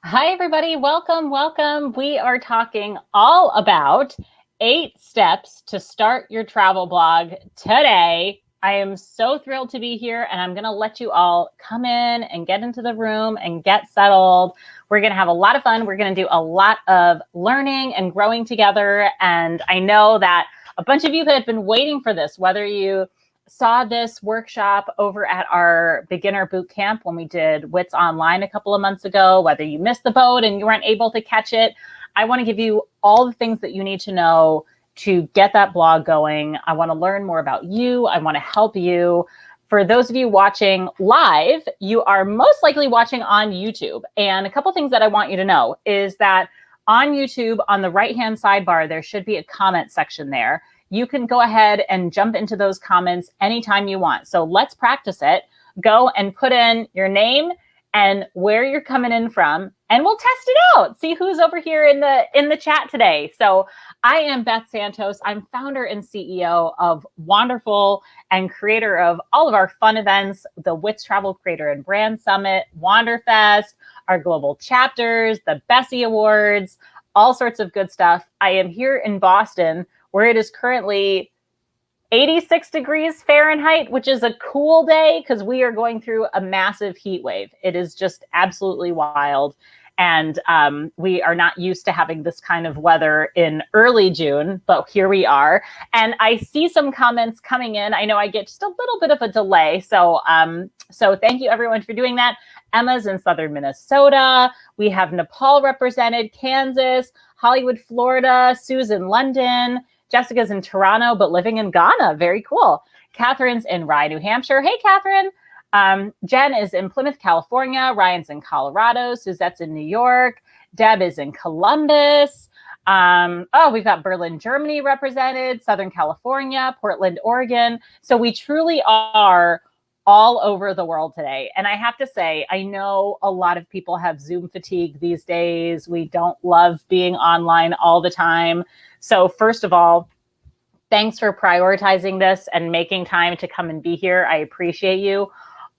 Hi, everybody. Welcome, welcome. We are talking all about 8 steps to start your travel blog today. I am so thrilled to be here, and I'm going to let you all come in and get into the room and get settled. We're going to have a lot of fun. We're going to do a lot of learning and growing together. And I know that a bunch of you have been waiting for this, whether you saw this workshop over at our beginner boot camp when we did WITS online a couple of months ago, whether you missed the boat and you weren't able to catch it. I want to give you all the things that you need to know to get that blog going. I want to learn more about you. I want to help you. For those of you watching live, you are most likely watching on YouTube. And a couple things that I want you to know is that on YouTube, on the right-hand sidebar, there should be a comment section there. You can go ahead and jump into those comments anytime you want. So let's practice it. Go and put in your name and where you're coming in from, and we'll test it out. See who's over here in the chat today. So I am Beth Santos. I'm founder and CEO of Wanderful and creator of all of our fun events, the WITS Travel Creator and Brand Summit, Wanderfest, our global chapters, the Bessie Awards, all sorts of good stuff. I am here in Boston, where it is currently 86 degrees Fahrenheit, which is a cool day because we are going through a massive heat wave. It is just absolutely wild. And we are not used to having this kind of weather in early June, but here we are. And I see some comments coming in. I know I get just a little bit of a delay. So thank you everyone for doing that. Emma's in Southern Minnesota. We have Nepal represented, Kansas, Hollywood, Florida, Sue's in London, Jessica's in Toronto, but living in Ghana. Very cool. Catherine's in Rye, New Hampshire. Hey, Catherine. Jen is in Plymouth, California. Ryan's in Colorado. Suzette's in New York. Deb is in Columbus. We've got Berlin, Germany represented, Southern California, Portland, Oregon. So we truly are all over the world today. And I have to say, I know a lot of people have Zoom fatigue these days. We don't love being online all the time. So first of all, thanks for prioritizing this and making time to come and be here. I appreciate you.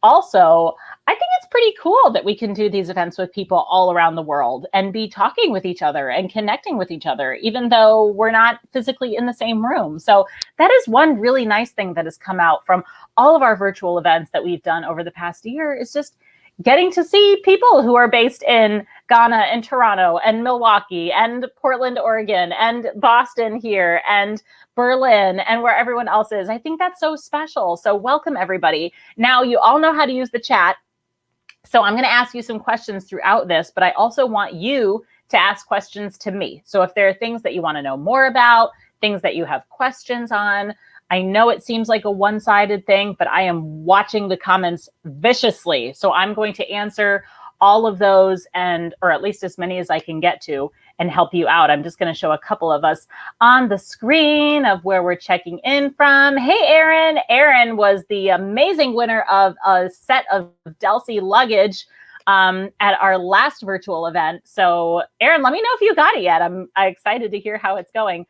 Also, I think it's pretty cool that we can do these events with people all around the world and be talking with each other and connecting with each other, even though we're not physically in the same room. So that is one really nice thing that has come out from all of our virtual events that we've done over the past year, is just getting to see people who are based in Ghana and Toronto and Milwaukee and Portland, Oregon and Boston here and Berlin and where everyone else is. I think that's so special. So welcome everybody. Now you all know how to use the chat. So I'm going to ask you some questions throughout this, but I also want you to ask questions to me. So if there are things that you want to know more about, things that you have questions on, I know it seems like a one-sided thing, but I am watching the comments viciously. So I'm going to answer all of those, or at least as many as I can get to, and help you out. I'm just going to show a couple of us on the screen of where we're checking in from. Hey, Erin. Erin was the amazing winner of a set of Delsey luggage at our last virtual event. So Erin, let me know if you got it yet. I'm excited to hear how it's going.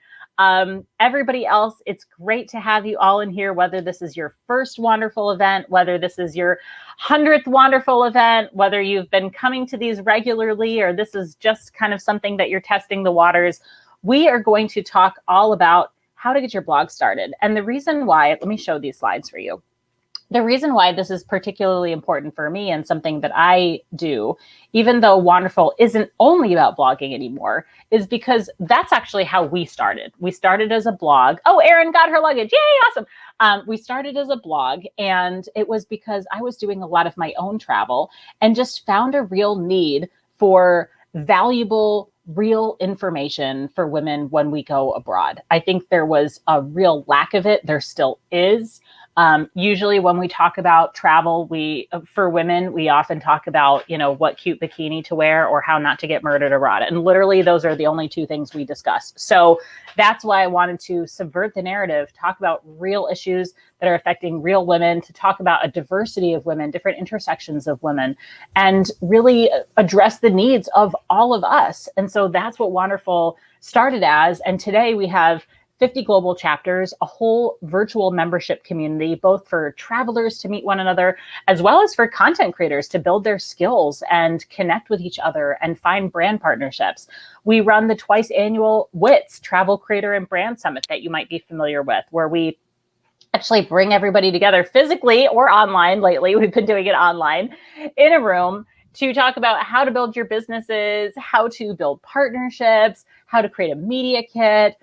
Everybody else, it's great to have you all in here, whether this is your first Wanderful event, whether this is your 100th Wanderful event, whether you've been coming to these regularly, or this is just kind of something that you're testing the waters. We are going to talk all about how to get your blog started. And the reason why, let me show these slides for you. The reason why this is particularly important for me and something that I do, even though Wanderful isn't only about blogging anymore, is because that's actually how we started. We started as a blog. Oh, Erin got her luggage. Yay, awesome. We started as a blog, and it was because I was doing a lot of my own travel and just found a real need for valuable, real information for women when we go abroad. I think there was a real lack of it. There still is. Usually when we talk about travel, for women, we often talk about, what cute bikini to wear or how not to get murdered abroad. And literally those are the only two things we discuss. So that's why I wanted to subvert the narrative, talk about real issues that are affecting real women, to talk about a diversity of women, different intersections of women, and really address the needs of all of us. And so that's what Wanderful started as. And today we have 50 global chapters, a whole virtual membership community, both for travelers to meet one another, as well as for content creators to build their skills and connect with each other and find brand partnerships. We run the twice annual WITS, Travel Creator and Brand Summit, that you might be familiar with, where we actually bring everybody together physically or online. Lately, we've been doing it online in a room to talk about how to build your businesses, how to build partnerships, how to create a media kit,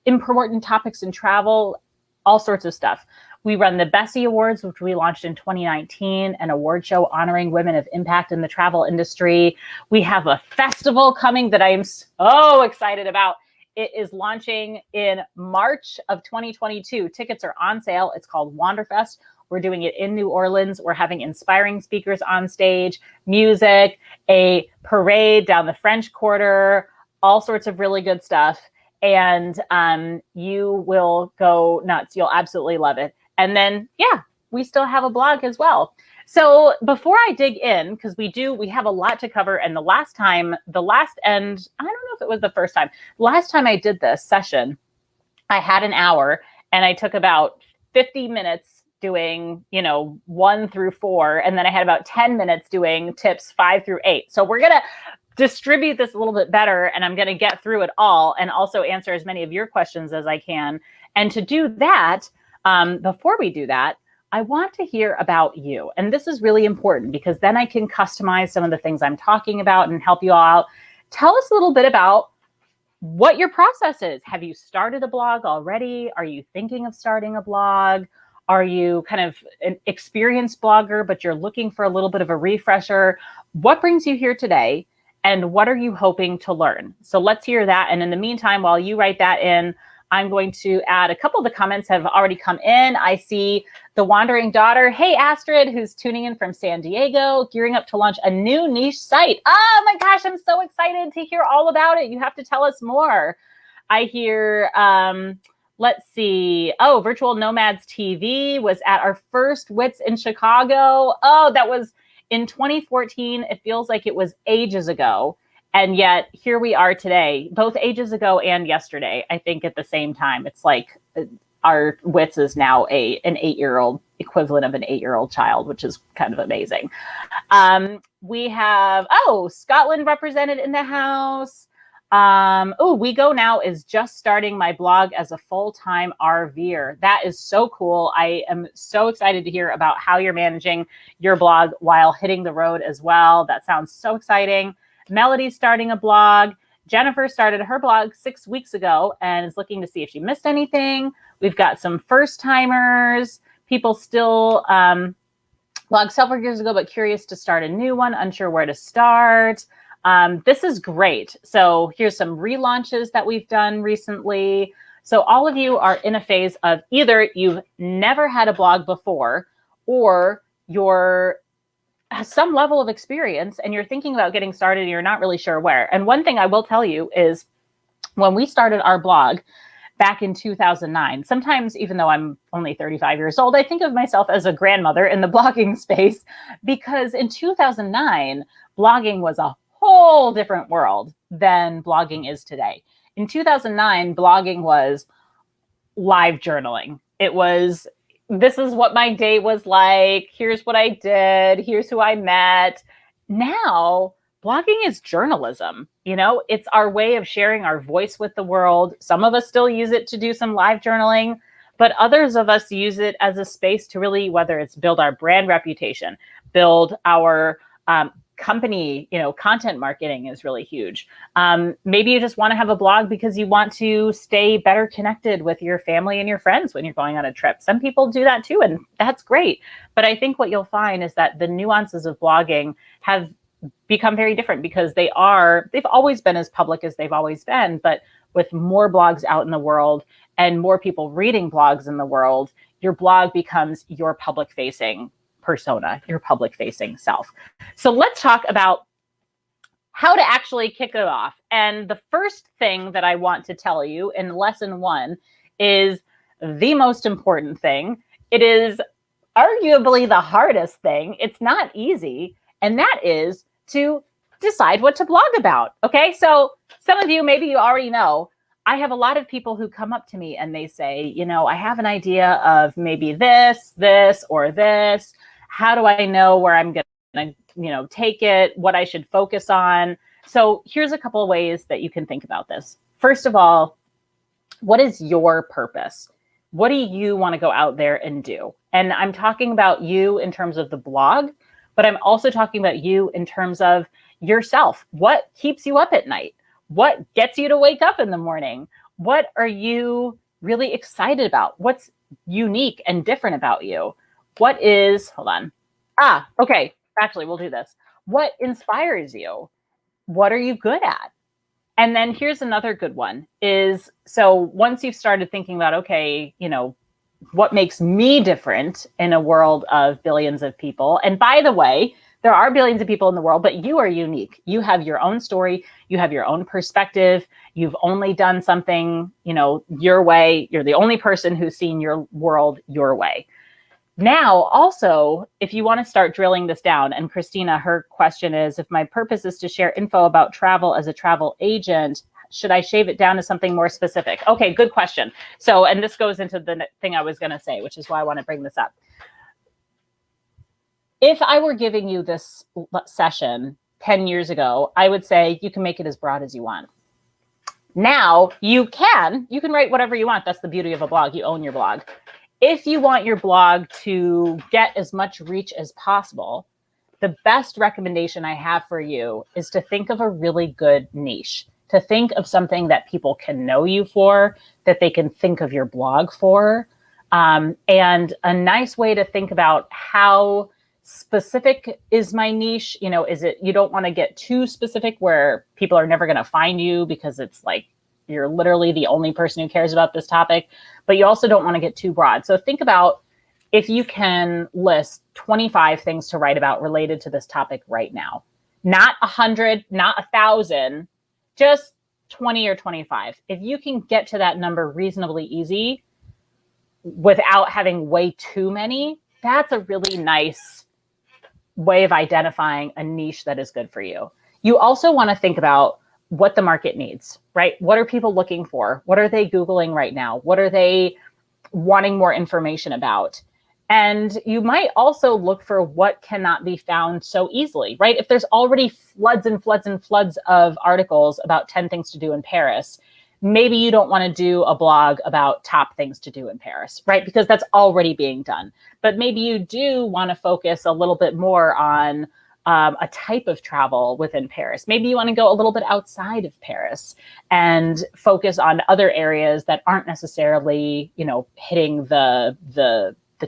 important topics in travel, all sorts of stuff. We run the Bessie Awards, which we launched in 2019, an award show honoring women of impact in the travel industry. We have a festival coming that I am so excited about. It is launching in March of 2022. Tickets are on sale. It's called Wanderful. We're doing it in New Orleans. We're having inspiring speakers on stage, music, a parade down the French Quarter, all sorts of really good stuff. And you will go nuts. You'll absolutely love it. And then, yeah, we still have a blog as well. So before I dig in, because we have a lot to cover. And I don't know if it was the first time. Last time I did this session, I had an hour and I took about 50 minutes doing, 1 through 4. And then I had about 10 minutes doing tips 5 through 8. So we're going to distribute this a little bit better, and I'm going to get through it all and also answer as many of your questions as I can. And to do that, before we do that, I want to hear about you. And this is really important because then I can customize some of the things I'm talking about and help you all out. Tell us a little bit about what your process is. Have you started a blog already? Are you thinking of starting a blog? Are you kind of an experienced blogger, but you're looking for a little bit of a refresher? What brings you here today? And what are you hoping to learn? So let's hear that. And in the meantime, while you write that in, I'm going to add a couple of the comments have already come in. I see the Wandering Daughter. Hey, Astrid, who's tuning in from San Diego, gearing up to launch a new niche site. Oh my gosh, I'm so excited to hear all about it. You have to tell us more. I hear, let's see. Oh, Virtual Nomads TV was at our first WITS in Chicago. Oh, that was in 2014. It feels like it was ages ago. And yet here we are today, both ages ago and yesterday, I think at the same time. It's like our WITS is now an 8-year-old equivalent of an 8-year-old child, which is kind of amazing. We have, Scotland represented in the house. We Go Now is just starting my blog as a full-time RVer. That is so cool. I am so excited to hear about how you're managing your blog while hitting the road as well. That sounds so exciting. Melody's starting a blog. Jennifer started her blog 6 weeks ago and is looking to see if she missed anything. We've got some first-timers, people still blogged several years ago, but curious to start a new one, unsure where to start. This is great. So here's some relaunches that we've done recently. So all of you are in a phase of either you've never had a blog before or you're some level of experience and you're thinking about getting started and you're not really sure where. And one thing I will tell you is when we started our blog back in 2009, sometimes even though I'm only 35 years old, I think of myself as a grandmother in the blogging space because in 2009, blogging was a whole different world than blogging is today. In 2009, blogging was live journaling. It was, this is what my day was like. Here's what I did. Here's who I met. Now, blogging is journalism. It's our way of sharing our voice with the world. Some of us still use it to do some live journaling, but others of us use it as a space to really, whether it's build our brand reputation, build our company, content marketing is really huge. Maybe you just want to have a blog because you want to stay better connected with your family and your friends when you're going on a trip. Some people do that too, and that's great. But I think what you'll find is that the nuances of blogging have become very different because they've always been as public as they've always been, but with more blogs out in the world and more people reading blogs in the world, your blog becomes your public-facing persona, your public-facing self. So let's talk about how to actually kick it off. And the first thing that I want to tell you in lesson 1 is the most important thing. It is arguably the hardest thing. It's not easy. And that is to decide what to blog about. Okay, so some of you, maybe you already know, I have a lot of people who come up to me and they say, you know, I have an idea of maybe this, or this. How do I know where I'm going to, you know, take it, what I should focus on? So here's a couple of ways that you can think about this. First of all, what is your purpose? What do you want to go out there and do? And I'm talking about you in terms of the blog, but I'm also talking about you in terms of yourself. What keeps you up at night? What gets you to wake up in the morning? What are you really excited about? What's unique and different about you? What is, hold on. Okay. Actually, we'll do this. What inspires you? What are you good at? And then here's another good one is, so once you've started thinking about, okay, you know, what makes me different in a world of billions of people? And by the way, there are billions of people in the world, but you are unique. You have your own story. You have your own perspective. You've only done something, you know, your way. You're the only person who's seen your world your way. Now, also, if you want to start drilling this down, and Christina, her question is, if my purpose is to share info about travel as a travel agent, should I shave it down to something more specific? Okay, good question. So, and this goes into the thing I was going to say, which is why I want to bring this up. If I were giving you this session 10 years ago, I would say you can make it as broad as you want. Now, you can write whatever you want. That's the beauty of a blog. You own your blog. If you want your blog to get as much reach as possible, the best recommendation I have for you is to think of a really good niche, to think of something that people can know you for, that they can think of your blog for. And a nice way to think about how specific is my niche, you know, is it, you don't want to get too specific where people are never going to find you because it's like, you're literally the only person who cares about this topic, but you also don't want to get too broad. So think about if you can list 25 things to write about related to this topic right now, not 100, not 1,000, just 20 or 25. If you can get to that number reasonably easy without having way too many, that's a really nice way of identifying a niche that is good for you. You also want to think about what the market needs, right? What are people looking for? What are they Googling right now? What are they wanting more information about? And you might also look for what cannot be found so easily, right? If there's already floods and floods and floods of articles about 10 things to do in Paris, maybe you don't want to do a blog about top things to do in Paris, right? Because that's already being done. But maybe you do want to focus a little bit more on a type of travel within Paris. Maybe you want to go a little bit outside of Paris and focus on other areas that aren't necessarily, you know, hitting the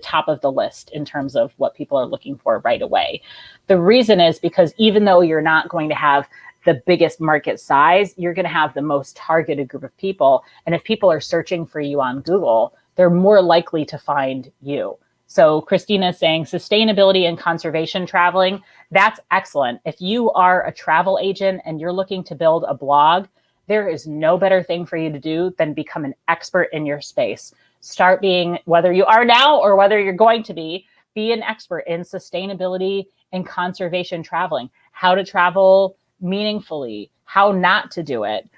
top of the list in terms of what people are looking for right away. The reason is because even though you're not going to have the biggest market size, you're going to have the most targeted group of people. And if people are searching for you on Google, they're more likely to find you. So Christina is saying sustainability and conservation traveling. That's excellent. If you are a travel agent and you're looking to build a blog, there is no better thing for you to do than become an expert in your space. Start being, whether you are now or whether you're going to be an expert in sustainability and conservation traveling, how to travel meaningfully, how not to do it,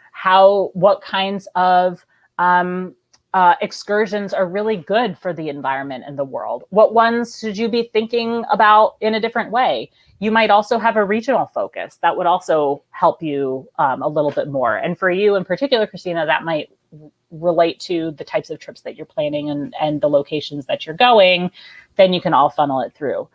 what kinds of excursions are really good for the environment and the world. What ones should you be thinking about in a different way? You might also have a regional focus that would also help you a little bit more. And for you in particular, Christina, that might relate to the types of trips that you're planning and the locations that you're going. Then you can all funnel it through.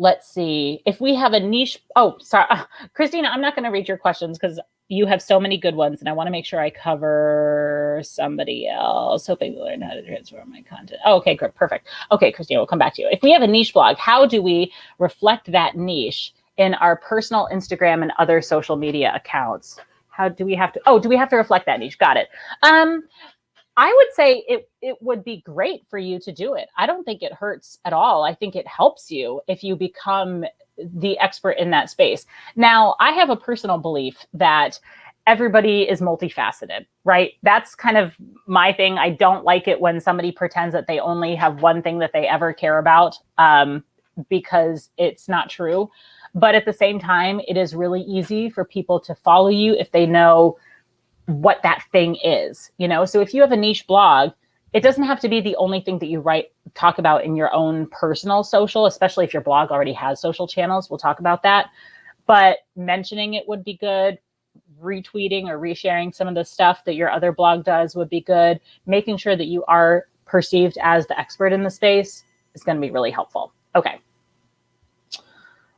Let's see if we have a niche. Oh, sorry, Christina, I'm not going to read your questions because you have so many good ones and I want to make sure I cover somebody else. Hoping to learn how to transform my content. Oh, okay, great, perfect. Okay, Christina, we'll come back to you. If we have a niche blog, how do we reflect that niche in our personal Instagram and other social media accounts? How do we have to, do we have to reflect that niche? Got it. I would say it would be great for you to do it. I don't think it hurts at all. I think it helps you if you become the expert in that space. Now, I have a personal belief that everybody is multifaceted, right? That's kind of my thing. I don't like it when somebody pretends that they only have one thing that they ever care about, because it's not true. But at the same time, it is really easy for people to follow you if they know what that thing is, you know? So if you have a niche blog, it doesn't have to be the only thing that you talk about in your own personal social, especially if your blog already has social channels. We'll talk about that. But mentioning it would be good. Retweeting or resharing some of the stuff that your other blog does would be good. Making sure that you are perceived as the expert in the space is going to be really helpful. Okay.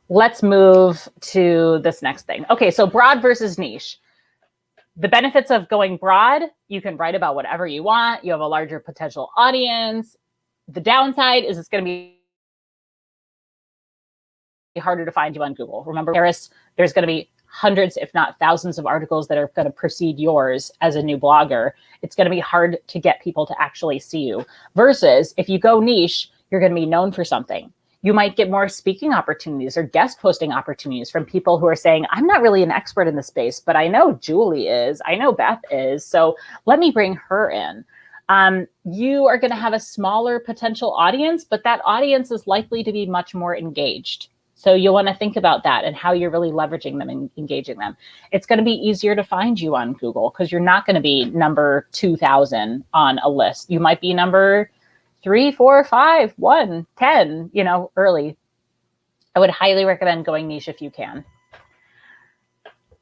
Let's move to this next thing. Okay, so broad versus niche. The benefits of going broad, you can write about whatever you want. You have a larger potential audience. The downside is it's going to be harder to find you on Google. Remember, Paris, there's going to be hundreds, if not thousands of articles that are going to precede yours as a new blogger. It's going to be hard to get people to actually see you. Versus if you go niche, you're going to be known for something. You might get more speaking opportunities or guest posting opportunities from people who are saying, I'm not really an expert in the space, but I know Julie is, I know Beth is, so let me bring her in. You are going to have a smaller potential audience, but that audience is likely to be much more engaged. So you'll want to think about that and how you're really leveraging them and engaging them. It's going to be easier to find you on Google because you're not going to be number 2000 on a list. You might be number 3, 4, 5, 1, 10, you know, early. I would highly recommend going niche if you can.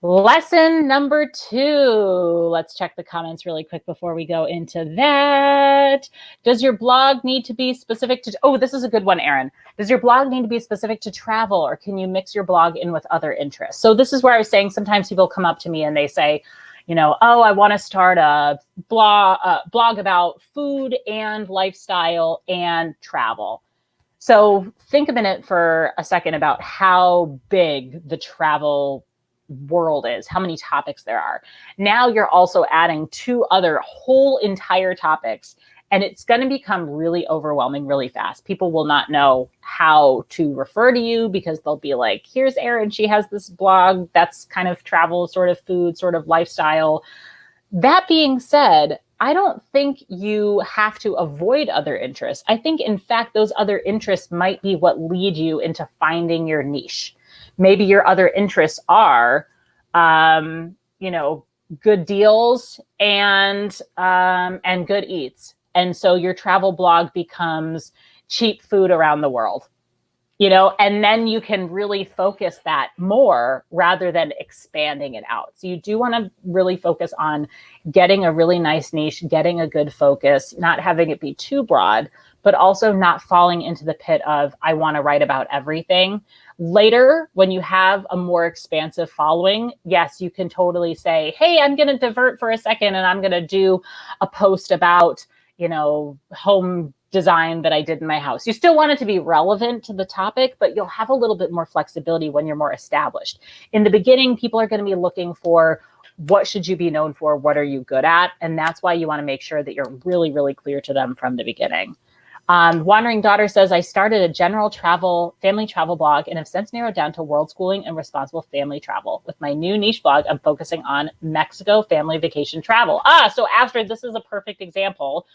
Lesson number 2. Let's check the comments really quick before we go into that. Does your blog need to be specific to, oh, this is a good one, Erin. Does your blog need to be specific to travel, or can you mix your blog in with other interests? So this is where I was saying sometimes people come up to me and they say, you know, oh, I want to start a blog about food and lifestyle and travel. So think a minute for a second about how big the travel world is, how many topics there are. Now you're also adding 2 other whole entire topics, and it's going to become really overwhelming really fast. People will not know how to refer to you because they'll be like, here's Erin, she has this blog that's kind of travel, sort of food, sort of lifestyle. That being said, I don't think you have to avoid other interests. I think, in fact, those other interests might be what lead you into finding your niche. Maybe your other interests are, you know, good deals and good eats. And so your travel blog becomes cheap food around the world, you know, and then you can really focus that more rather than expanding it out. So you do want to really focus on getting a really nice niche, getting a good focus, not having it be too broad, but also not falling into the pit of, I want to write about everything. Later, when you have a more expansive following, yes, you can totally say, hey, I'm going to divert for a second and I'm going to do a post about, you know, home design that I did in my house. You still want it to be relevant to the topic, but you'll have a little bit more flexibility when you're more established. In the beginning, people are going to be looking for, what should you be known for? What are you good at? And that's why you want to make sure that you're really, really clear to them from the beginning. Wandering Daughter says, I started a general family travel blog and have since narrowed down to world schooling and responsible family travel. With my new niche blog, I'm focusing on Mexico family vacation travel. So Astrid, this is a perfect example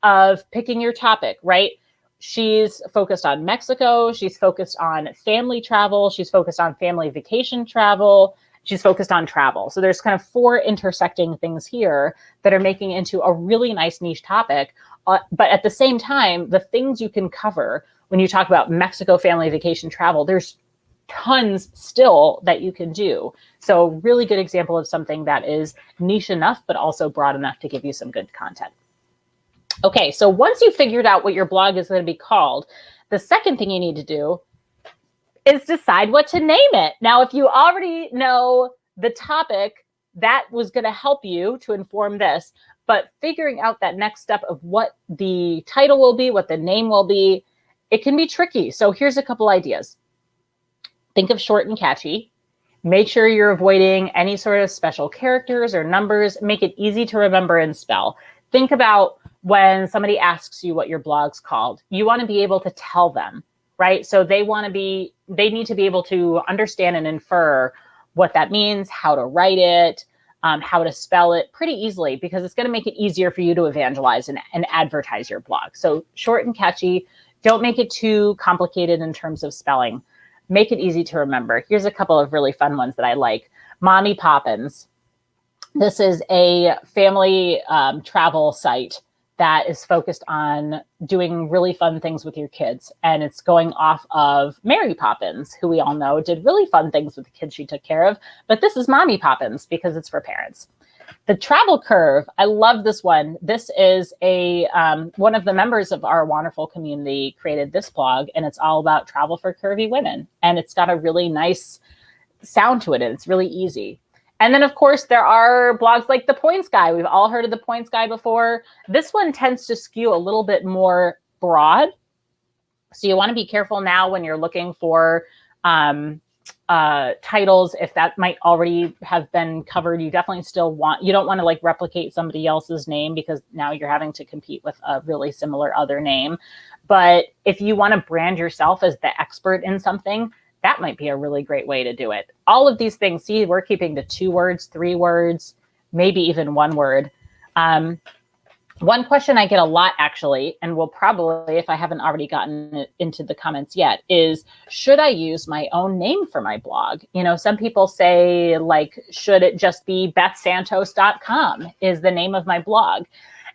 of picking your topic, right? She's focused on Mexico. She's focused on family travel. She's focused on family vacation travel. She's focused on travel. So there's kind of 4 intersecting things here that are making it into a really nice niche topic. But at the same time, the things you can cover when you talk about Mexico family vacation travel, there's tons still that you can do. So really good example of something that is niche enough, but also broad enough to give you some good content. Okay, so once you've figured out what your blog is going to be called, the second thing you need to do is decide what to name it. Now, if you already know the topic, that was going to help you to inform this, but figuring out that next step of what the title will be, what the name will be, it can be tricky. So here's a couple ideas. Think of short and catchy. Make sure you're avoiding any sort of special characters or numbers. Make it easy to remember and spell. Think about when somebody asks you what your blog's called. You want to be able to tell them, right? So they need to be able to understand and infer what that means, how to write it, how to spell it pretty easily, because it's going to make it easier for you to evangelize and advertise your blog. So short and catchy. Don't make it too complicated in terms of spelling. Make it easy to remember. Here's a couple of really fun ones that I like. Mommy Poppins. This is a family travel site that is focused on doing really fun things with your kids. And it's going off of Mary Poppins, who we all know did really fun things with the kids she took care of. But this is Mommy Poppins because it's for parents. The Travel Curve, I love this one. This is a one of the members of our Wanderful community created this blog, and it's all about travel for curvy women. And it's got a really nice sound to it, and it's really easy. And then, of course, there are blogs like The Points Guy. We've all heard of The Points Guy before. This one tends to skew a little bit more broad. So you want to be careful now when you're looking for titles, if that might already have been covered. You definitely still you don't want to like replicate somebody else's name, because now you're having to compete with a really similar other name. But if you want to brand yourself as the expert in something, that might be a really great way to do it. All of these things, see, we're keeping to 2 words, 3 words, maybe even 1 word. One question I get a lot, actually, and will probably, if I haven't already gotten it into the comments yet, is, should I use my own name for my blog? You know, some people say, like, should it just be BethSantos.com is the name of my blog?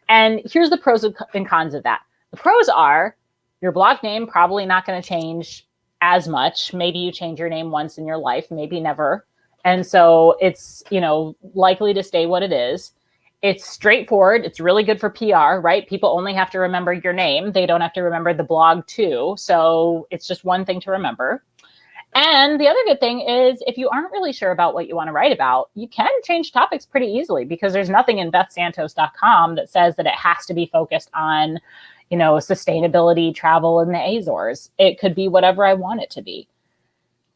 And here's the pros and cons of that. The pros are your blog name probably not going to change as much. Maybe you change your name once in your life, maybe never. And so it's, you know, likely to stay what it is. It's straightforward. It's really good for PR, right? People only have to remember your name. They don't have to remember the blog too. So it's just one thing to remember. And the other good thing is, if you aren't really sure about what you want to write about, you can change topics pretty easily, because there's nothing in BethSantos.com that says that it has to be focused on, you know, sustainability, travel in the Azores. It could be whatever I want it to be.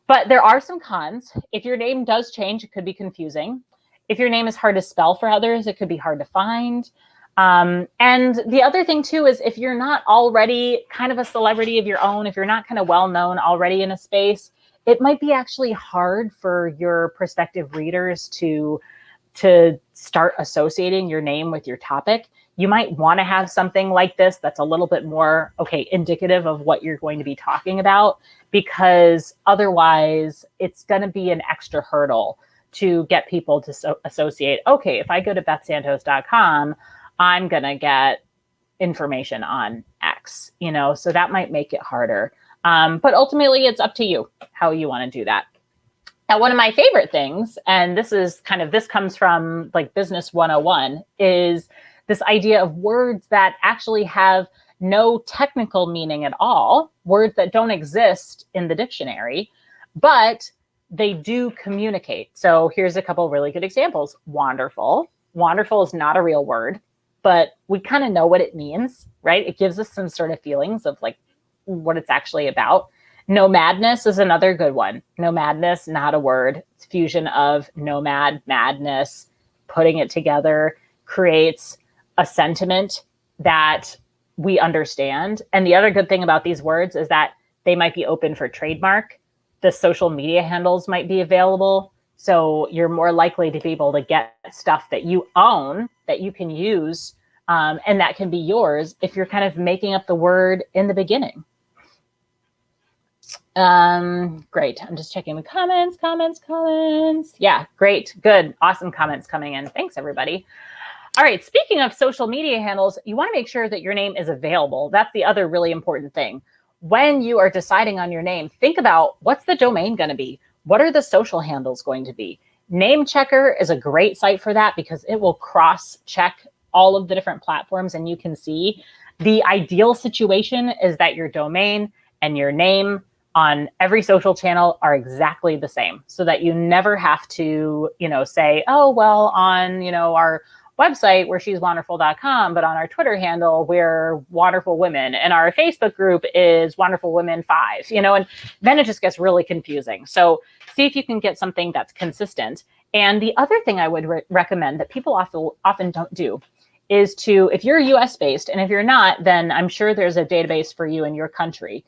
But there are some cons. If your name does change, it could be confusing. If your name is hard to spell for others, it could be hard to find. And the other thing too is, if you're not already kind of a celebrity of your own, if you're not kind of well-known already in a space, it might be actually hard for your prospective readers to start associating your name with your topic. You might want to have something like this that's a little bit more, okay, indicative of what you're going to be talking about, because otherwise it's going to be an extra hurdle to get people to associate, okay, if I go to BethSantos.com, I'm going to get information on X, you know, so that might make it harder. But ultimately, it's up to you how you want to do that. Now, one of my favorite things, and this comes from like Business 101, is this idea of words that actually have no technical meaning at all, words that don't exist in the dictionary, but they do communicate. So here's a couple of really good examples. Wanderful. Wanderful is not a real word, but we kind of know what it means, right? It gives us some sort of feelings of like what it's actually about. Nomadness is another good one. Nomadness, not a word. It's fusion of nomad, madness. Putting it together creates a sentiment that we understand. And the other good thing about these words is that they might be open for trademark. The social media handles might be available. So you're more likely to be able to get stuff that you own, that you can use, and that can be yours if you're kind of making up the word in the beginning. Great. I'm just checking the comments. Yeah, great. Good. Awesome comments coming in. Thanks, everybody. All right. Speaking of social media handles, you want to make sure that your name is available. That's the other really important thing. When you are deciding on your name, think about, what's the domain going to be? What are the social handles going to be? Name Checker is a great site for that, because it will cross-check all of the different platforms, and you can see the ideal situation is that your domain and your name on every social channel are exactly the same, so that you never have to, you know, say, oh, well, on, you know, our website where she's wanderful.com, but on our Twitter handle, we're Wanderful Women, and our Facebook group is Wanderful Women 5, you know, and then it just gets really confusing. So see if you can get something that's consistent. And the other thing I would recommend that people often don't do is to, if you're US based, and if you're not, then I'm sure there's a database for you in your country.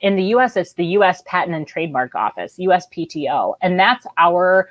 In the US, it's the US Patent and Trademark Office, USPTO, and that's our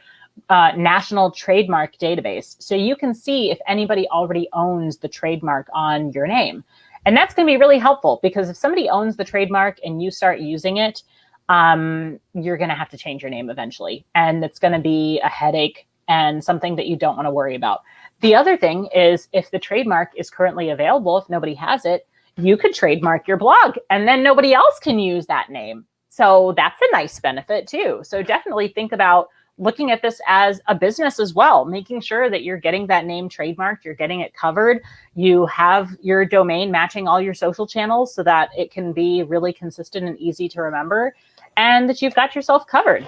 national trademark database. So you can see if anybody already owns the trademark on your name. And that's going to be really helpful, because if somebody owns the trademark and you start using it, you're going to have to change your name eventually. And it's going to be a headache and something that you don't want to worry about. The other thing is, if the trademark is currently available, if nobody has it, you could trademark your blog and then nobody else can use that name. So that's a nice benefit too. So definitely think about looking at this as a business as well, making sure that you're getting that name trademarked, you're getting it covered, you have your domain matching all your social channels so that it can be really consistent and easy to remember, and that you've got yourself covered.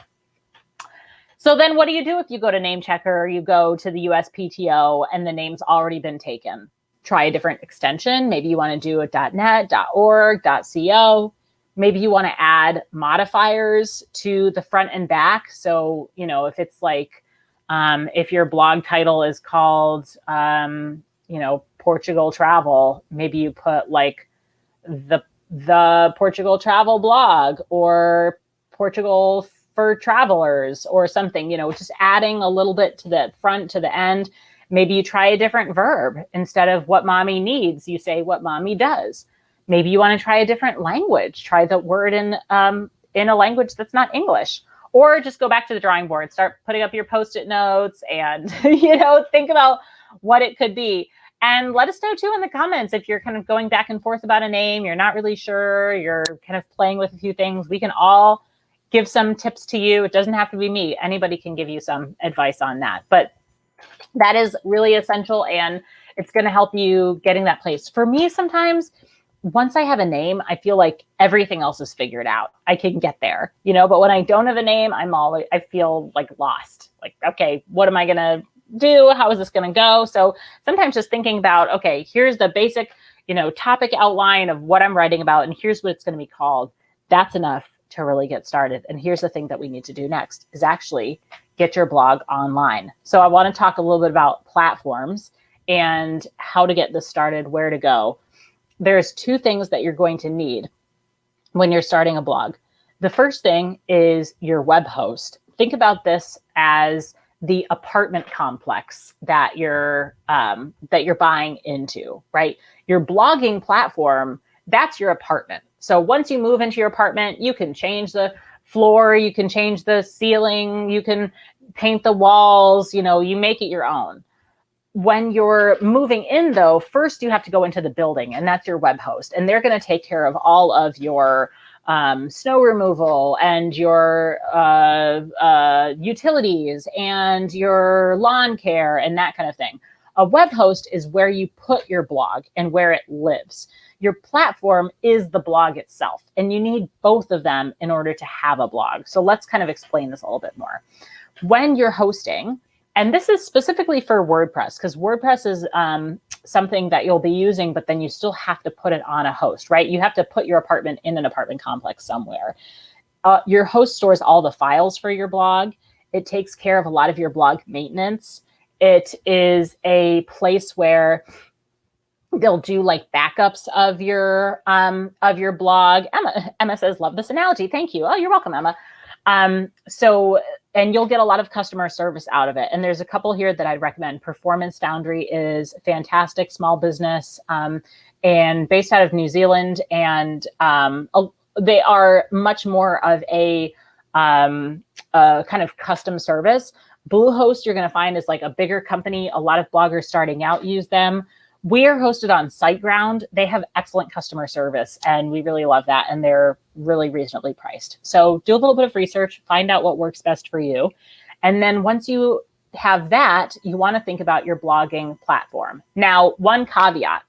So then what do you do if you go to Name Checker or you go to the USPTO and the name's already been taken? Try a different extension. Maybe you want to do a .net, .org, .co. Maybe you want to add modifiers to the front and back. So, you know, if it's like, if your blog title is called, you know, Portugal Travel, maybe you put like the Portugal Travel blog or Portugal for Travelers or something, you know, just adding a little bit to the front, to the end. Maybe you try a different verb. Instead of what mommy needs, you say what mommy does. Maybe you want to try a different language. Try the word in a language that's not English, or just go back to the drawing board, start putting up your Post-it notes and, you know, think about what it could be. And let us know too in the comments if you're kind of going back and forth about a name, you're not really sure, you're kind of playing with a few things. We can all give some tips to you. It doesn't have to be me. Anybody can give you some advice on that. But that is really essential, and it's going to help you getting that place. For me, sometimes once I have a name, I feel like everything else is figured out. I can get there, you know, but when I don't have a name, I feel like lost. Like, okay, what am I going to do? How is this going to go? So sometimes just thinking about, okay, here's the basic, you know, topic outline of what I'm writing about, and here's what it's going to be called. That's enough to really get started. And here's the thing that we need to do next is actually get your blog online. So I want to talk a little bit about platforms and how to get this started, where to go. There's two things that you're going to need when you're starting a blog. The first thing is your web host. Think about this as the apartment complex that you're buying into, right? Your blogging platform, that's your apartment. So once you move into your apartment, you can change the floor, you can change the ceiling, you can paint the walls, you know, you make it your own. When you're moving in, though, first you have to go into the building, and that's your web host. And they're going to take care of all of your snow removal and your utilities and your lawn care and that kind of thing. A web host is where you put your blog and where it lives. Your platform is the blog itself, and you need both of them in order to have a blog. So let's kind of explain this a little bit more. When you're hosting, and this is specifically for WordPress, because WordPress is something that you'll be using, but then you still have to put it on a host, right? You have to put your apartment in an apartment complex somewhere. Your host stores all the files for your blog. It takes care of a lot of your blog maintenance. It is a place where they'll do like backups of your blog. Emma says, love this analogy. Thank you. Oh, you're welcome, Emma. And you'll get a lot of customer service out of it. And there's a couple here that I'd recommend. Performance Foundry is fantastic, small business, and based out of New Zealand. And they are much more of a kind of custom service. Bluehost, you're going to find, is like a bigger company. A lot of bloggers starting out use them. We are hosted on SiteGround. They have excellent customer service, and we really love that. And they're really reasonably priced. So do a little bit of research, find out what works best for you. And then once you have that, you want to think about your blogging platform. Now, one caveat.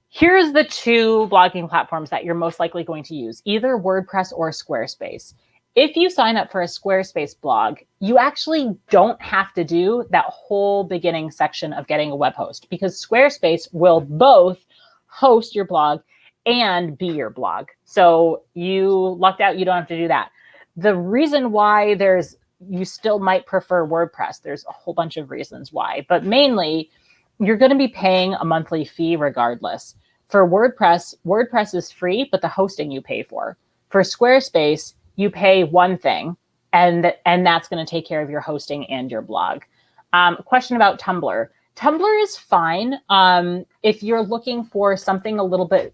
Here's the two blogging platforms that you're most likely going to use, either WordPress or Squarespace. If you sign up for a Squarespace blog, you actually don't have to do that whole beginning section of getting a web host, because Squarespace will both host your blog and be your blog. So you lucked out, you don't have to do that. The reason why you still might prefer WordPress, there's a whole bunch of reasons why, but mainly you're going to be paying a monthly fee regardless. For WordPress, WordPress is free, but the hosting you pay for. For Squarespace, you pay one thing, and that's going to take care of your hosting and your blog. Question about Tumblr. Tumblr is fine if you're looking for something a little bit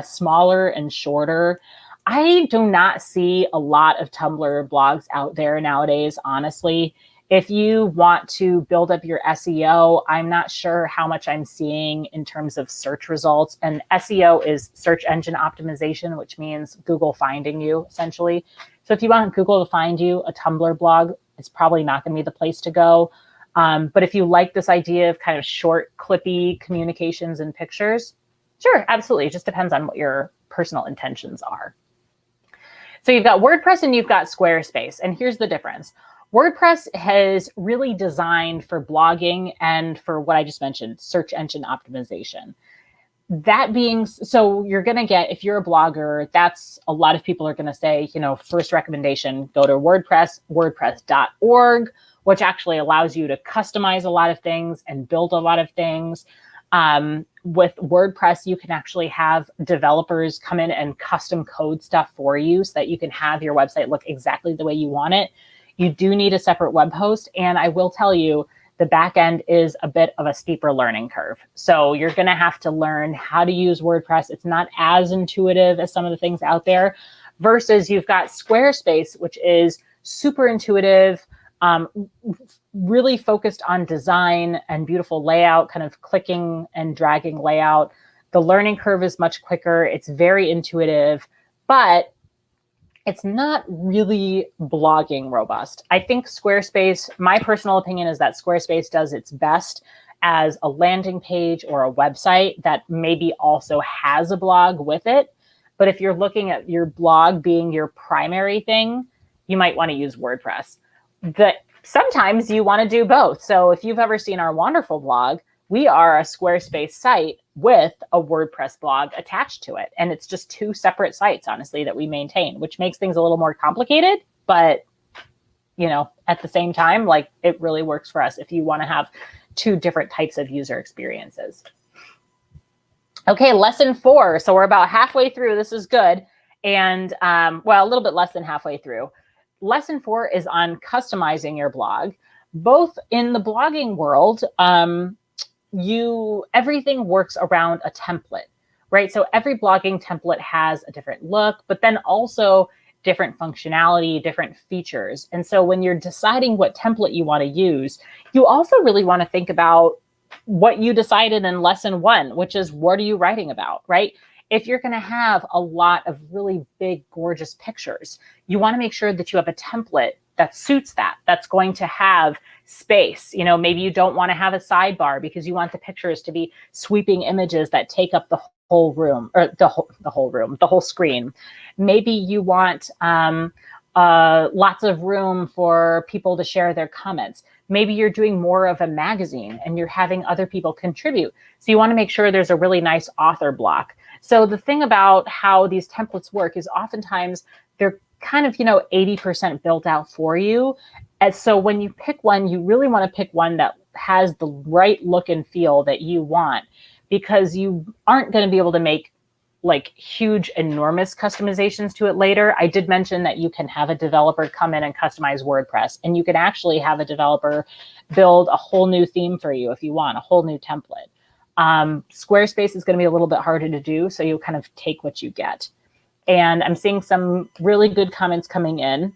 smaller and shorter. I do not see a lot of Tumblr blogs out there nowadays, honestly. If you want to build up your SEO, I'm not sure how much I'm seeing in terms of search results. And SEO is search engine optimization, which means Google finding you, essentially. So if you want Google to find you, a Tumblr blog, it's probably not going to be the place to go. But if you like this idea of kind of short, clippy communications and pictures, sure, absolutely. It just depends on what your personal intentions are. So you've got WordPress and you've got Squarespace. And here's the difference. WordPress has really designed for blogging and for what I just mentioned, search engine optimization. That being, so you're going to get, if you're a blogger, that's a lot of people are going to say, you know, first recommendation, go to WordPress, wordpress.org, which actually allows you to customize a lot of things and build a lot of things. With WordPress, you can actually have developers come in and custom code stuff for you so that you can have your website look exactly the way you want it. You do need a separate web host. And I will tell you, the back end is a bit of a steeper learning curve. So you're going to have to learn how to use WordPress. It's not as intuitive as some of the things out there, versus you've got Squarespace, which is super intuitive, really focused on design and beautiful layout, kind of clicking and dragging layout. The learning curve is much quicker. It's very intuitive, but it's not really blogging robust. I think Squarespace, my personal opinion is that Squarespace does its best as a landing page or a website that maybe also has a blog with it. But if you're looking at your blog being your primary thing, you might want to use WordPress. Sometimes you want to do both. So if you've ever seen our Wanderful blog, we are a Squarespace site with a WordPress blog attached to it. And it's just two separate sites, honestly, that we maintain, which makes things a little more complicated. But, you know, at the same time, like, it really works for us if you want to have two different types of user experiences. Okay, lesson 4. So we're about halfway through. This is good. And, well, a little bit less than halfway through. Lesson 4 is on customizing your blog. Both in the blogging world, everything works around a template, right? So every blogging template has a different look, but then also different functionality, different features. And so when you're deciding what template you want to use, you also really want to think about what you decided in lesson 1, which is, what are you writing about, right? If you're going to have a lot of really big, gorgeous pictures, you want to make sure that you have a template that suits that, that's going to have space. You know, maybe you don't want to have a sidebar because you want the pictures to be sweeping images that take up the whole room, or the whole screen. Maybe you want lots of room for people to share their comments. Maybe you're doing more of a magazine and you're having other people contribute. So you want to make sure there's a really nice author block. So the thing about how these templates work is oftentimes they're kind of, 80% built out for you. And so when you pick one, you really want to pick one that has the right look and feel that you want, because you aren't going to be able to make like huge, enormous customizations to it later. I did mention that you can have a developer come in and customize WordPress, and you can actually have a developer build a whole new theme for you if you want, a whole new template. Squarespace is going to be a little bit harder to do, so you kind of take what you get. And I'm seeing some really good comments coming in.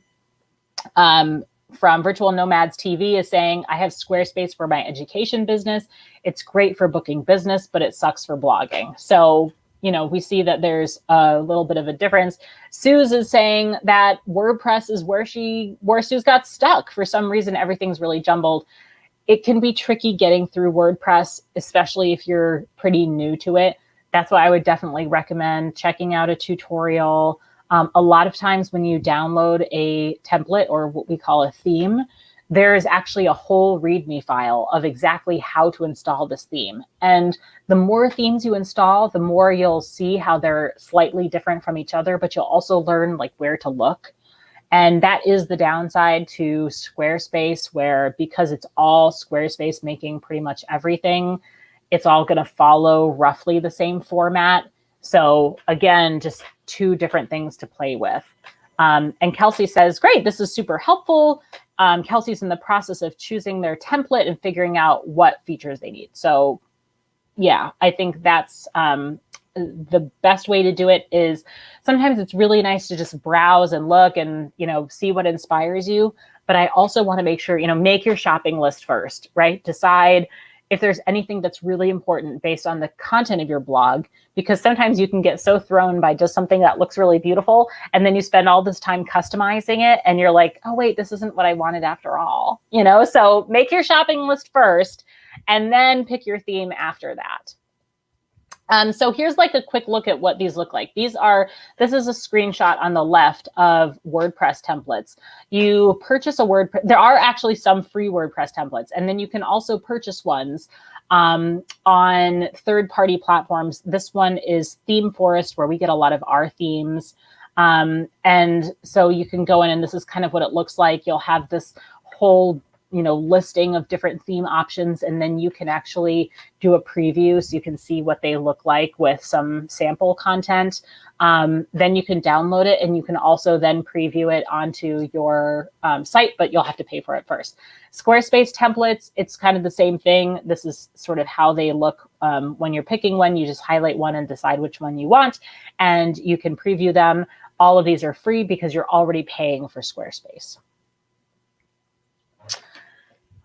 From Virtual Nomads TV is saying, I have Squarespace for my education business. It's great for booking business, but it sucks for blogging. So, we see that there's a little bit of a difference. Suze is saying that WordPress is where Suze got stuck. For some reason, everything's really jumbled. It can be tricky getting through WordPress, especially if you're pretty new to it. That's why I would definitely recommend checking out a tutorial. A lot of times when you download a template, or what we call a theme, there is actually a whole README file of exactly how to install this theme. And the more themes you install, the more you'll see how they're slightly different from each other, but you'll also learn like where to look. And that is the downside to Squarespace, where because it's all Squarespace making pretty much everything, it's all going to follow roughly the same format. So again, just two different things to play with. And Kelsey says, great, this is super helpful. Kelsey's in the process of choosing their template and figuring out what features they need. So yeah, I think that's the best way to do it is sometimes it's really nice to just browse and look and, see what inspires you. But I also want to make sure, make your shopping list first, right? Decide if there's anything that's really important based on the content of your blog, because sometimes you can get so thrown by just something that looks really beautiful. And then you spend all this time customizing it and you're like, oh, wait, this isn't what I wanted after all, So make your shopping list first and then pick your theme after that. So here's like a quick look at what these look like. This is a screenshot on the left of WordPress templates. You purchase a WordPress. There are actually some free WordPress templates, and then you can also purchase ones on third-party platforms. This one is Theme Forest, where we get a lot of our themes. And so you can go in, and this is kind of what it looks like. You'll have this whole listing of different theme options, and then you can actually do a preview so you can see what they look like with some sample content. Then you can download it, and you can also then preview it onto your site, but you'll have to pay for it first. Squarespace templates, it's kind of the same thing. This is sort of how they look when you're picking one. You just highlight one and decide which one you want, and you can preview them. All of these are free because you're already paying for Squarespace.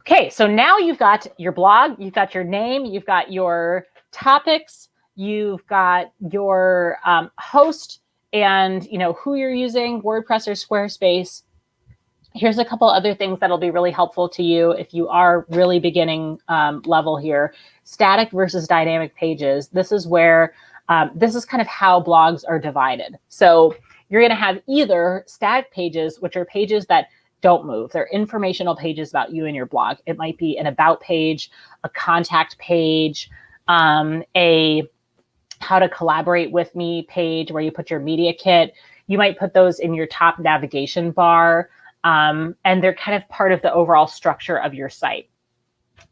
Okay, so now you've got your blog, you've got your name, you've got your topics, you've got your host and who you're using, WordPress or Squarespace. Here's a couple other things that'll be really helpful to you if you are really beginning level here. Static versus dynamic pages. This is where, this is kind of how blogs are divided. So you're gonna have either static pages, which are pages that don't move. They're informational pages about you and your blog. It might be an about page, a contact page, a how to collaborate with me page where you put your media kit. You might put those in your top navigation bar, and they're kind of part of the overall structure of your site.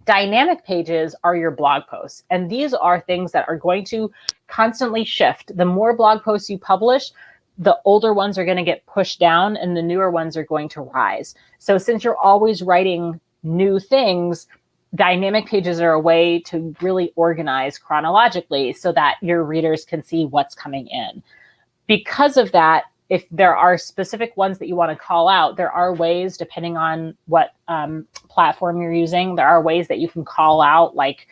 Dynamic pages are your blog posts, and these are things that are going to constantly shift. The more blog posts you publish, the older ones are going to get pushed down and the newer ones are going to rise. So since you're always writing new things, dynamic pages are a way to really organize chronologically so that your readers can see what's coming in. Because of that, if there are specific ones that you want to call out, there are ways, depending on what platform you're using, there are ways that you can call out, like,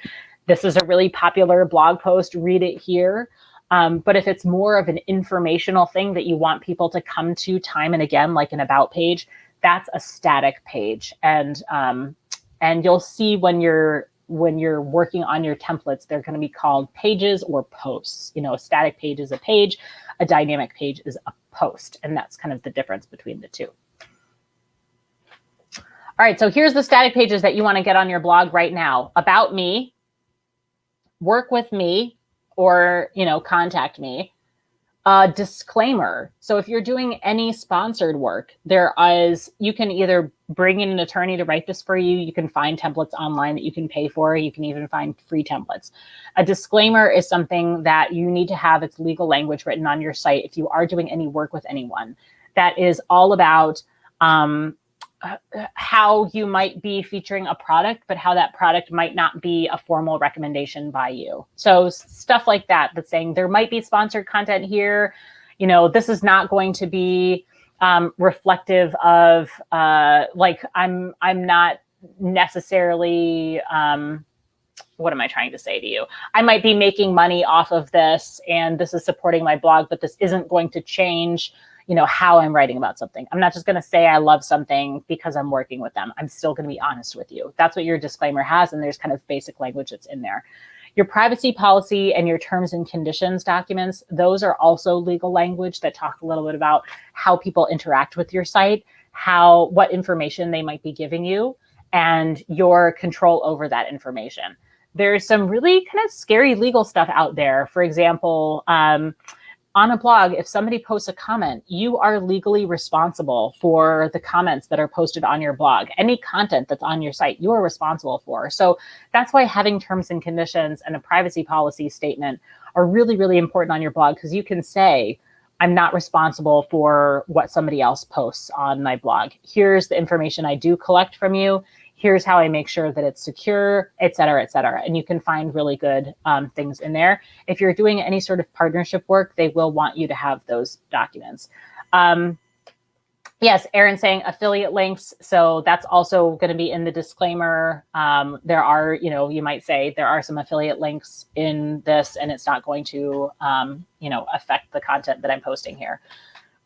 this is a really popular blog post, read it here. But if it's more of an informational thing that you want people to come to time and again, like an about page, that's a static page. And you'll see when you're working on your templates, they're going to be called pages or posts. A static page is a page, a dynamic page is a post, and that's kind of the difference between the two. All right, so here's the static pages that you want to get on your blog right now. About me, work with me, or, contact me. Disclaimer. So if you're doing any sponsored work, you can either bring in an attorney to write this for you. You can find templates online that you can pay for. You can even find free templates. A disclaimer is something that you need to have its legal language written on your site if you are doing any work with anyone. That is all about how you might be featuring a product, but how that product might not be a formal recommendation by you. So stuff like that, that's saying there might be sponsored content here. This is not going to be reflective of like I'm not necessarily, what am I trying to say to you? I might be making money off of this and this is supporting my blog, but this isn't going to change how I'm writing about something. I'm not just going to say I love something because I'm working with them. I'm still going to be honest with you. That's what your disclaimer has, and there's kind of basic language that's in there. Your privacy policy and your terms and conditions documents, those are also legal language that talk a little bit about how people interact with your site, what information they might be giving you, and your control over that information. There's some really kind of scary legal stuff out there. For example, on a blog, if somebody posts a comment, you are legally responsible for the comments that are posted on your blog. Any content that's on your site, you are responsible for. So that's why having terms and conditions and a privacy policy statement are really, really important on your blog, because you can say, I'm not responsible for what somebody else posts on my blog. Here's the information I do collect from you. Here's how I make sure that it's secure, et cetera, et cetera. And you can find really good things in there. If you're doing any sort of partnership work, they will want you to have those documents. Yes, Aaron's saying affiliate links. So that's also going to be in the disclaimer. There are, you might say there are some affiliate links in this, and it's not going to, affect the content that I'm posting here.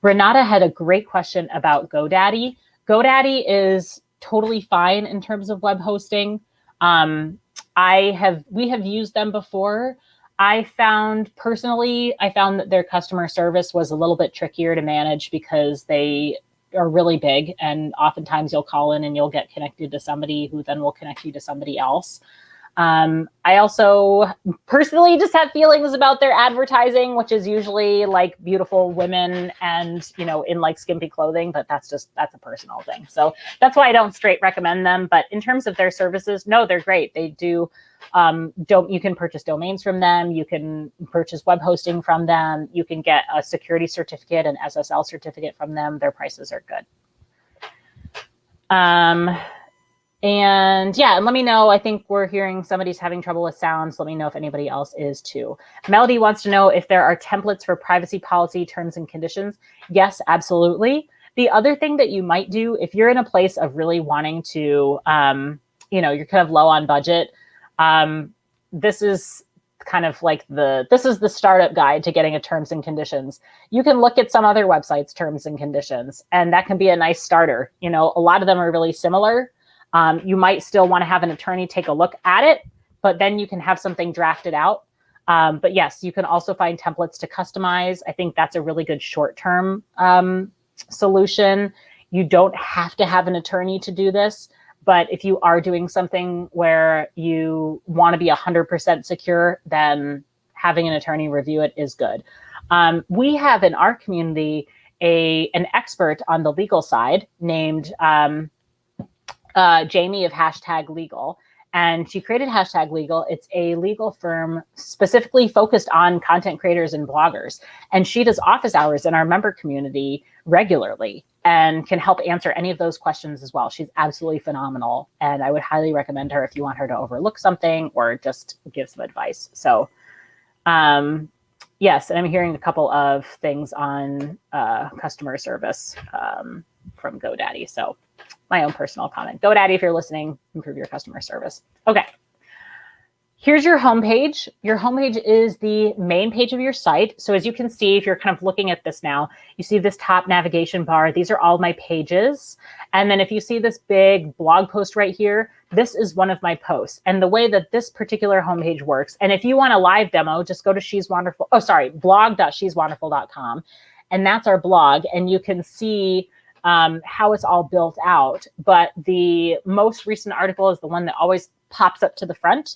Renata had a great question about GoDaddy. GoDaddy is totally fine in terms of web hosting. We have used them before. I found that their customer service was a little bit trickier to manage because they are really big, and oftentimes you'll call in and you'll get connected to somebody who then will connect you to somebody else. I also personally just have feelings about their advertising, which is usually like beautiful women and, in like skimpy clothing, but that's a personal thing. So that's why I don't straight recommend them. But in terms of their services, no, they're great. They do, you can purchase domains from them. You can purchase web hosting from them. You can get a security certificate, an SSL certificate from them. Their prices are good. And let me know. I think we're hearing somebody's having trouble with sounds. Let me know if anybody else is too. Melody wants to know if there are templates for privacy policy terms and conditions. Yes, absolutely. The other thing that you might do if you're in a place of really wanting to, you're kind of low on budget. This is kind of like this is the startup guide to getting a terms and conditions. You can look at some other websites' terms and conditions, and that can be a nice starter. A lot of them are really similar. You might still want to have an attorney take a look at it, but then you can have something drafted out. But yes, you can also find templates to customize. I think that's a really good short-term solution. You don't have to have an attorney to do this, but if you are doing something where you want to be 100% secure, then having an attorney review it is good. We have in our community an expert on the legal side named Jamie of #legal, and she created #legal. It's a legal firm specifically focused on content creators and bloggers, and she does office hours in our member community regularly and can help answer any of those questions as well. She's absolutely phenomenal, and I would highly recommend her if you want her to overlook something or just give some advice. So yes, and I'm hearing a couple of things on customer service from GoDaddy. So my own personal comment. GoDaddy, if you're listening, improve your customer service. Okay. Here's your homepage. Your homepage is the main page of your site. So as you can see, if you're kind of looking at this now, you see this top navigation bar. These are all my pages. And then if you see this big blog post right here, this is one of my posts. And the way that this particular homepage works, and if you want a live demo, just go to blog.sheswonderful.com. And that's our blog. And you can see how it's all built out. But the most recent article is the one that always pops up to the front.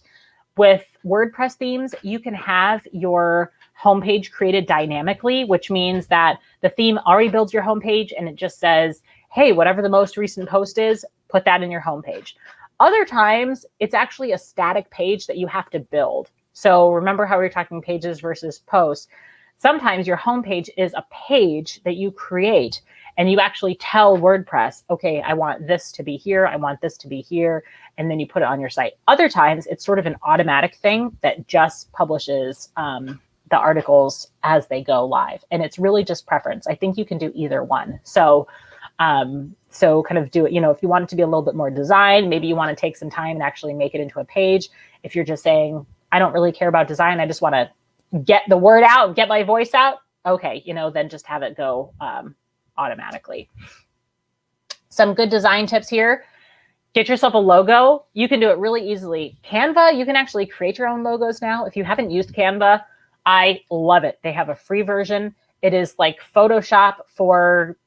With WordPress themes, you can have your homepage created dynamically, which means that the theme already builds your homepage and it just says, hey, whatever the most recent post is, put that in your homepage. Other times, it's actually a static page that you have to build. So remember how we were talking pages versus posts. Sometimes your homepage is a page that you create and you actually tell WordPress, okay, I want this to be here, I want this to be here, and then you put it on your site. Other times, it's sort of an automatic thing that just publishes the articles as they go live. And it's really just preference. I think you can do either one. So kind of do it, if you want it to be a little bit more design, maybe you want to take some time and actually make it into a page. If you're just saying, I don't really care about design, I just want to get the word out, get my voice out, okay, then just have it go automatically. Some good design tips here. Get yourself a logo. You can do it really easily. Canva, you can actually create your own logos now. If you haven't used Canva, I love it. They have a free version. It is like Photoshop for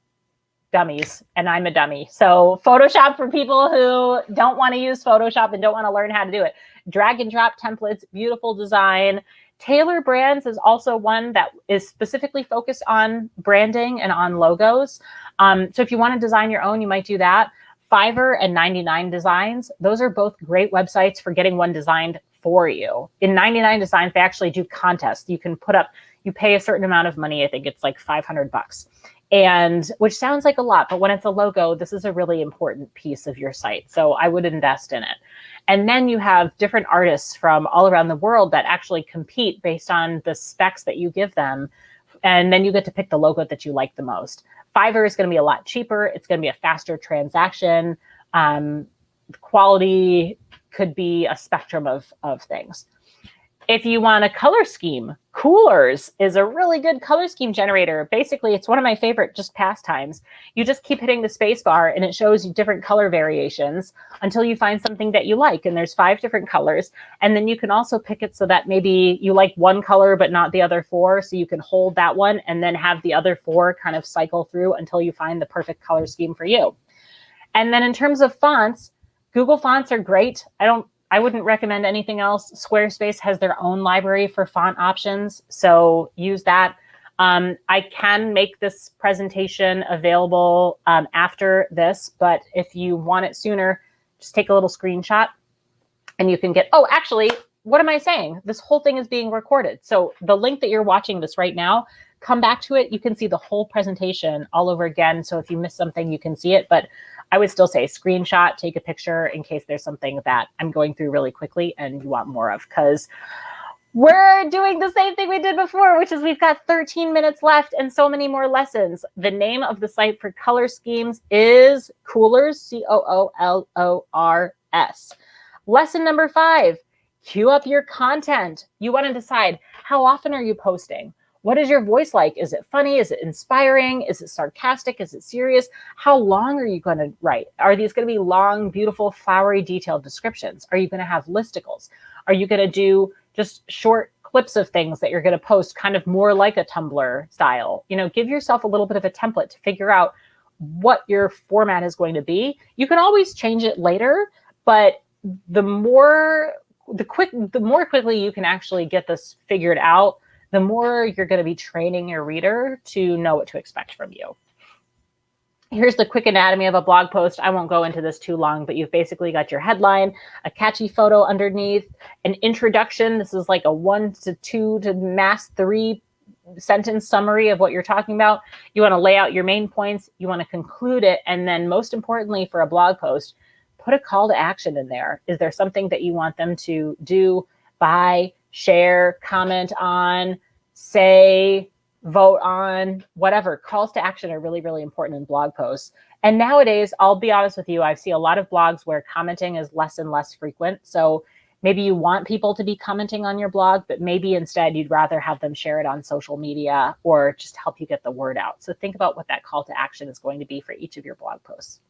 dummies, and I'm a dummy. So Photoshop for people who don't want to use Photoshop and don't want to learn how to do it. Drag and drop templates, beautiful design. Tailor Brands is also one that is specifically focused on branding and on logos. So if you want to design your own, you might do that. Fiverr and 99 Designs, those are both great websites for getting one designed for you. In 99 Designs, they actually do contests. You can you pay a certain amount of money. I think it's like $500. And which sounds like a lot, but when it's a logo, this is a really important piece of your site. So I would invest in it. And then you have different artists from all around the world that actually compete based on the specs that you give them. And then you get to pick the logo that you like the most. Fiverr is going to be a lot cheaper. It's going to be a faster transaction. Quality could be a spectrum of things. If you want a color scheme, Coolers is a really good color scheme generator. Basically, it's one of my favorite just pastimes. You just keep hitting the space bar and it shows you different color variations until you find something that you like. And there's 5 different colors. And then you can also pick it so that maybe you like one color but not the other 4. So you can hold that one and then have the other 4 kind of cycle through until you find the perfect color scheme for you. And then in terms of fonts, Google fonts are great. I wouldn't recommend anything else. Squarespace has their own library for font options, so use that. I can make this presentation available after this, but if you want it sooner, just take a little screenshot and you can get, oh, actually, what am I saying? This whole thing is being recorded. So the link that you're watching this right now, come back to it. You can see the whole presentation all over again. So if you miss something, you can see it. But I would still say screenshot, take a picture in case there's something that I'm going through really quickly and you want more of, because we're doing the same thing we did before, which is we've got 13 minutes left and so many more lessons. The name of the site for color schemes is Coolers, Coolors. Lesson number 5, queue up your content. You want to decide, how often are you posting? What is your voice like? Is it funny? Is it inspiring? Is it sarcastic? Is it serious? How long are you going to write? Are these going to be long, beautiful, flowery, detailed descriptions? Are you going to have listicles? Are you going to do just short clips of things that you're going to post kind of more like a Tumblr style? You know, give yourself a little bit of a template to figure out what your format is going to be. You can always change it later, but the more quickly you can actually get this figured out, the more you're going to be training your reader to know what to expect from you. Here's the quick anatomy of a blog post. I won't go into this too long, but you've basically got your headline, a catchy photo underneath, an introduction. This is like a 1 to 2 to max 3 sentence summary of what you're talking about. You want to lay out your main points. You want to conclude it. And then most importantly for a blog post, put a call to action in there. Is there something that you want them to do, buy, share, comment on, say, vote on, whatever? Calls to action are really, really important in blog posts. And nowadays, I'll be honest with you, I see a lot of blogs where commenting is less and less frequent. So maybe you want people to be commenting on your blog, but maybe instead you'd rather have them share it on social media or just help you get the word out. So think about what that call to action is going to be for each of your blog posts.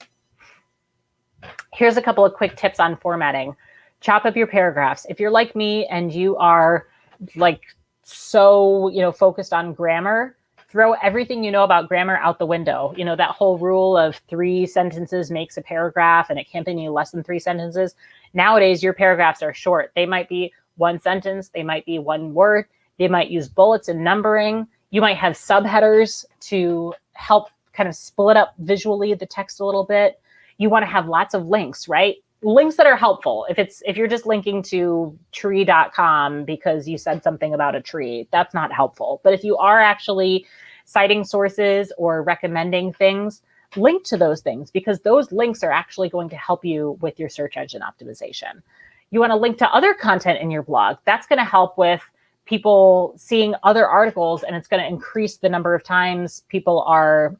Here's a couple of quick tips on formatting. Chop up your paragraphs. If you're like me and you are like so, focused on grammar, throw everything you know about grammar out the window. You know, that whole rule of 3 sentences makes a paragraph and it can't be any less than 3 sentences. Nowadays, your paragraphs are short. They might be 1 sentence. They might be 1 word. They might use bullets and numbering. You might have subheaders to help kind of split up visually the text a little bit. You want to have lots of links, right? Links that are helpful. If you're just linking to tree.com because you said something about a tree, that's not helpful. But if you are actually citing sources or recommending things, link to those things because those links are actually going to help you with your search engine optimization. You want to link to other content in your blog. That's going to help with people seeing other articles, and it's going to increase the number of times people are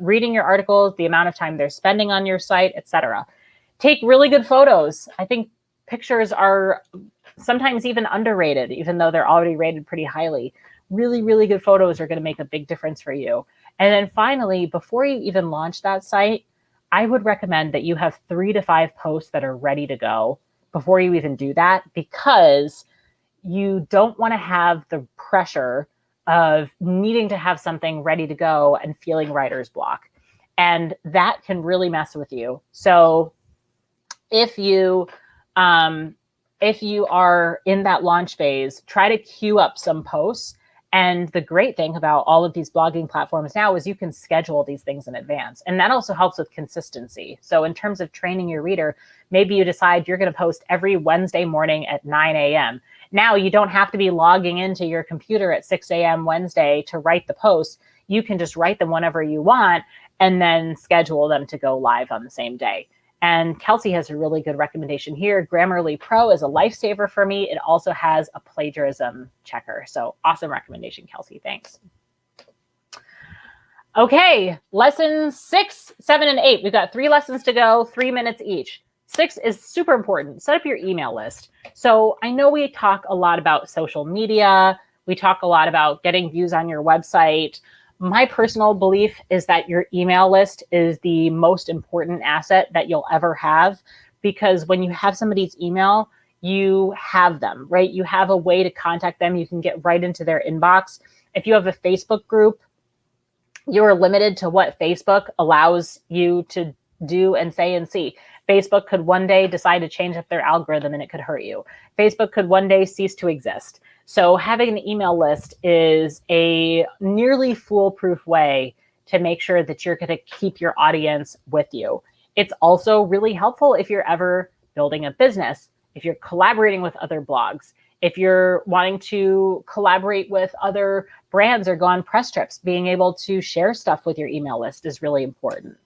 reading your articles, the amount of time they're spending on your site, etc. Take really good photos. I think pictures are sometimes even underrated, even though they're already rated pretty highly. Really, really good photos are going to make a big difference for you. And then finally, before you even launch that site, I would recommend that you have 3 to 5 posts that are ready to go before you even do that, because you don't want to have the pressure of needing to have something ready to go and feeling writer's block. And that can really mess with you. So if you are in that launch phase, try to queue up some posts. And the great thing about all of these blogging platforms now is you can schedule these things in advance. And that also helps with consistency. So in terms of training your reader, maybe you decide you're going to post every Wednesday morning at 9 a.m. Now you don't have to be logging into your computer at 6 a.m. Wednesday to write the post. You can just write them whenever you want and then schedule them to go live on the same day. And Kelsey has a really good recommendation here. Grammarly Pro is a lifesaver for me. It also has a plagiarism checker. So awesome recommendation, Kelsey. Thanks. Okay, lessons 6, 7, and 8. We've got 3 lessons to go, 3 minutes each. 6 is super important. Set up your email list. So I know we talk a lot about social media. We talk a lot about getting views on your website. My personal belief is that your email list is the most important asset that you'll ever have, because when you have somebody's email, you have them, right? You have a way to contact them. You can get right into their inbox. If you have a Facebook group, you're limited to what Facebook allows you to do and say and see. Facebook could one day decide to change up their algorithm and it could hurt you. Facebook could one day cease to exist. So having an email list is a nearly foolproof way to make sure that you're going to keep your audience with you. It's also really helpful if you're ever building a business, if you're collaborating with other blogs, if you're wanting to collaborate with other brands or go on press trips. Being able to share stuff with your email list is really important.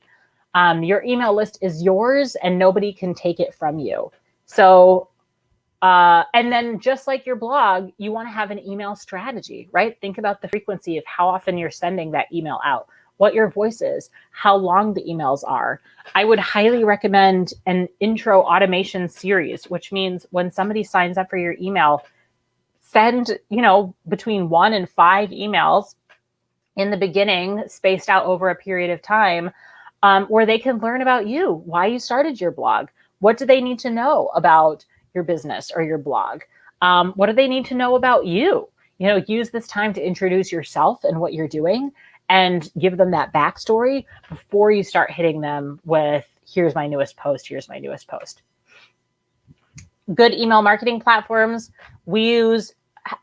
Your email list is yours and nobody can take it from you. So, and then just like your blog, you want to have an email strategy, right? Think about the frequency of how often you're sending that email out, what your voice is, how long the emails are. I would highly recommend an intro automation series, which means when somebody signs up for your email, send, between 1 and 5 emails in the beginning, spaced out over a period of time, where they can learn about you, why you started your blog. What do they need to know about your business or your blog? What do they need to know about you? Use this time to introduce yourself and what you're doing and give them that backstory before you start hitting them with, here's my newest post, here's my newest post. Good email marketing platforms.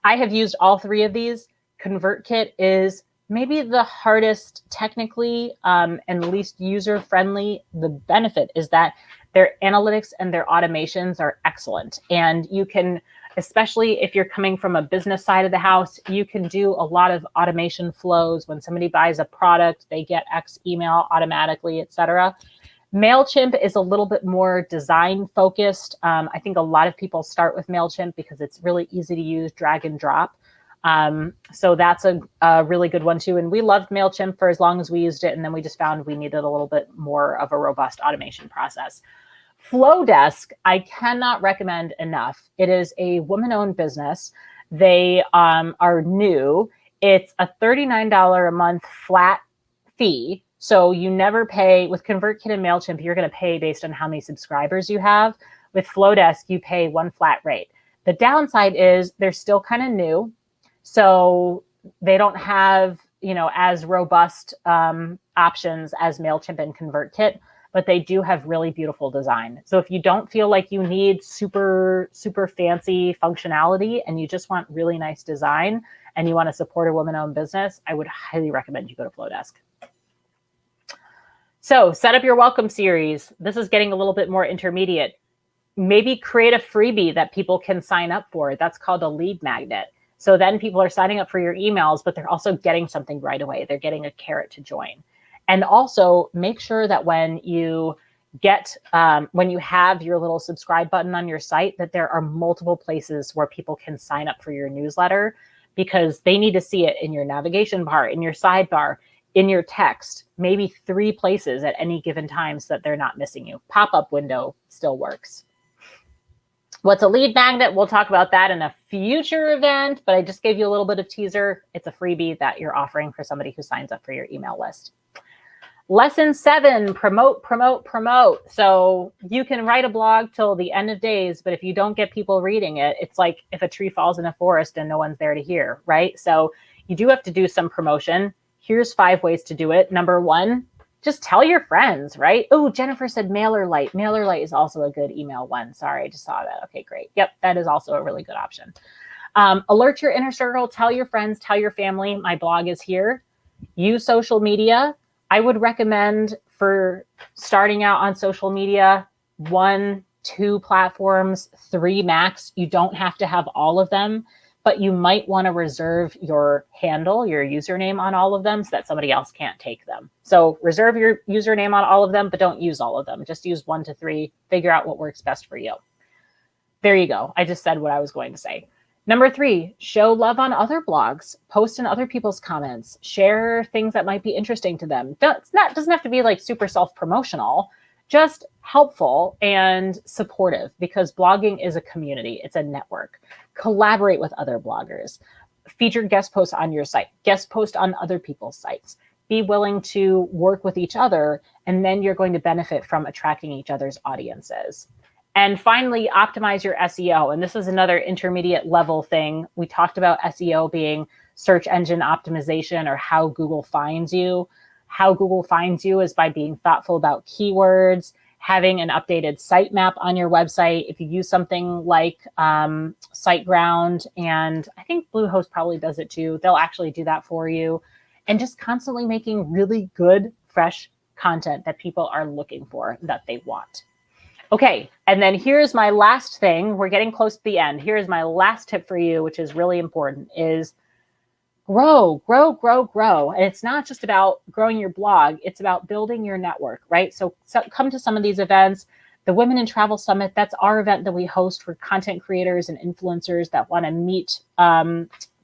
I have used all 3 of these. ConvertKit is maybe the hardest technically and least user-friendly. The benefit is that their analytics and their automations are excellent. And you can, especially if you're coming from a business side of the house, you can do a lot of automation flows. When somebody buys a product, they get X email automatically, etc. MailChimp is a little bit more design focused. I think a lot of people start with MailChimp because it's really easy to use, drag and drop. So that's a really good one too. And we loved MailChimp for as long as we used it. And then we just found we needed a little bit more of a robust automation process. Flowdesk, I cannot recommend enough. It is a woman-owned business. They are new. It's a $39 a month flat fee. So you never pay with ConvertKit and MailChimp, you're going to pay based on how many subscribers you have. With Flowdesk, you pay one flat rate. The downside is they're still kind of new. So they don't have, as robust options as MailChimp and ConvertKit, but they do have really beautiful design. So if you don't feel like you need super, super fancy functionality and you just want really nice design and you want to support a woman-owned business, I would highly recommend you go to Flowdesk. So set up your welcome series. This is getting a little bit more intermediate. Maybe create a freebie that people can sign up for. That's called a lead magnet. So then people are signing up for your emails, but they're also getting something right away. They're getting a carrot to join. And also make sure that when you have your little subscribe button on your site, that there are multiple places where people can sign up for your newsletter, because they need to see it in your navigation bar, in your sidebar, in your text, maybe 3 places at any given time so that they're not missing you. Pop-up window still works. What's a lead magnet? We'll talk about that in a future event, but I just gave you a little bit of teaser. It's a freebie that you're offering for somebody who signs up for your email list. Lesson 7, promote, promote, promote. So you can write a blog till the end of days, but if you don't get people reading it, it's like if a tree falls in a forest and no one's there to hear, right? So you do have to do some promotion. Here's 5 ways to do it. Number 1, just tell your friends, right? Oh, Jennifer said MailerLite. MailerLite is also a good email one. Sorry, I just saw that. Okay, great. Yep, that is also a really good option. Alert your inner circle. Tell your friends. Tell your family. My blog is here. Use social media. I would recommend for starting out on social media, 1, 2 platforms, 3 max. You don't have to have all of them. but you might want to reserve your handle, your username on all of them so that somebody else can't take them. So reserve your username on all of them, but don't use all of them. Just use 1 to 3, figure out what works best for you. There you go. I just said what I was going to say. Number 3, show love on other blogs, post in other people's comments, share things that might be interesting to them. Doesn't have to be like super self-promotional, just helpful and supportive, because blogging is a community. It's a network. Collaborate with other bloggers, feature guest posts on your site, guest post on other people's sites, be willing to work with each other, and then you're going to benefit from attracting each other's audiences. And finally, optimize your SEO. And this is another intermediate level thing. We talked about SEO being search engine optimization, or how Google finds you. How Google finds you is by being thoughtful about keywords, having an updated sitemap on your website. If you use something like SiteGround, and I think Bluehost probably does it too, they'll actually do that for you. And just constantly making really good, fresh content that people are looking for, that they want. Okay, and then here's my last thing. We're getting close to the end. Here's my last tip for you, which is really important, is grow. And it's not just about growing your blog. It's about building your network, right? So come to some of these events. The Women in Travel Summit, that's our event that we host for content creators and influencers that want to meet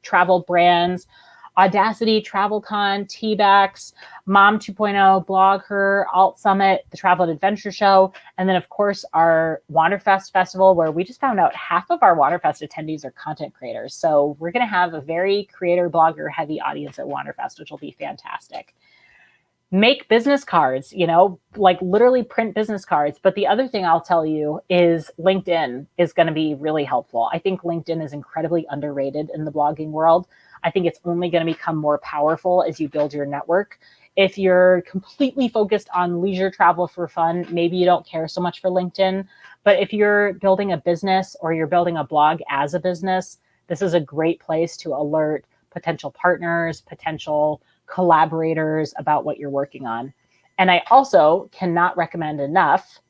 travel brands. Audacity, TravelCon, TBEX, Mom 2.0, Blog Her, Alt Summit, the Travel and Adventure Show, and then of course our Wanderfest festival, where we just found out half of our Wanderfest attendees are content creators. So we're going to have a very creator, blogger heavy audience at Wanderfest, which will be fantastic. Make business cards, like literally print business cards. But the other thing I'll tell you is LinkedIn is going to be really helpful. I think LinkedIn is incredibly underrated in the blogging world. I think it's only going to become more powerful as you build your network. If you're completely focused on leisure travel for fun, maybe you don't care so much for LinkedIn. But if you're building a business, or you're building a blog as a business, this is a great place to alert potential partners, potential collaborators about what you're working on. And I also cannot recommend enough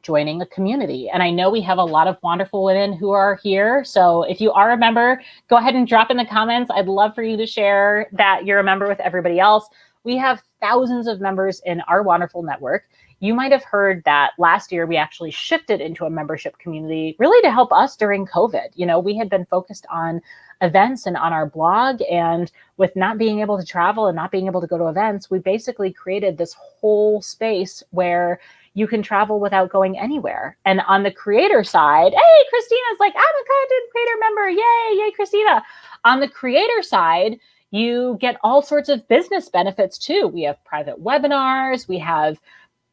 joining a community. And I know we have a lot of wonderful women who are here. So if you are a member, go ahead and drop in the comments. I'd love for you to share that you're a member with everybody else. We have thousands of members in our Wanderful network. You might have heard that last year we actually shifted into a membership community, really to help us during COVID. We had been focused on events and on our blog, and with not being able to travel and not being able to go to events, we basically created this whole space where you can travel without going anywhere. And on the creator side, hey, Christina's like, I'm a content creator member. Yay, Christina. On the creator side, you get all sorts of business benefits too. We have private webinars. We have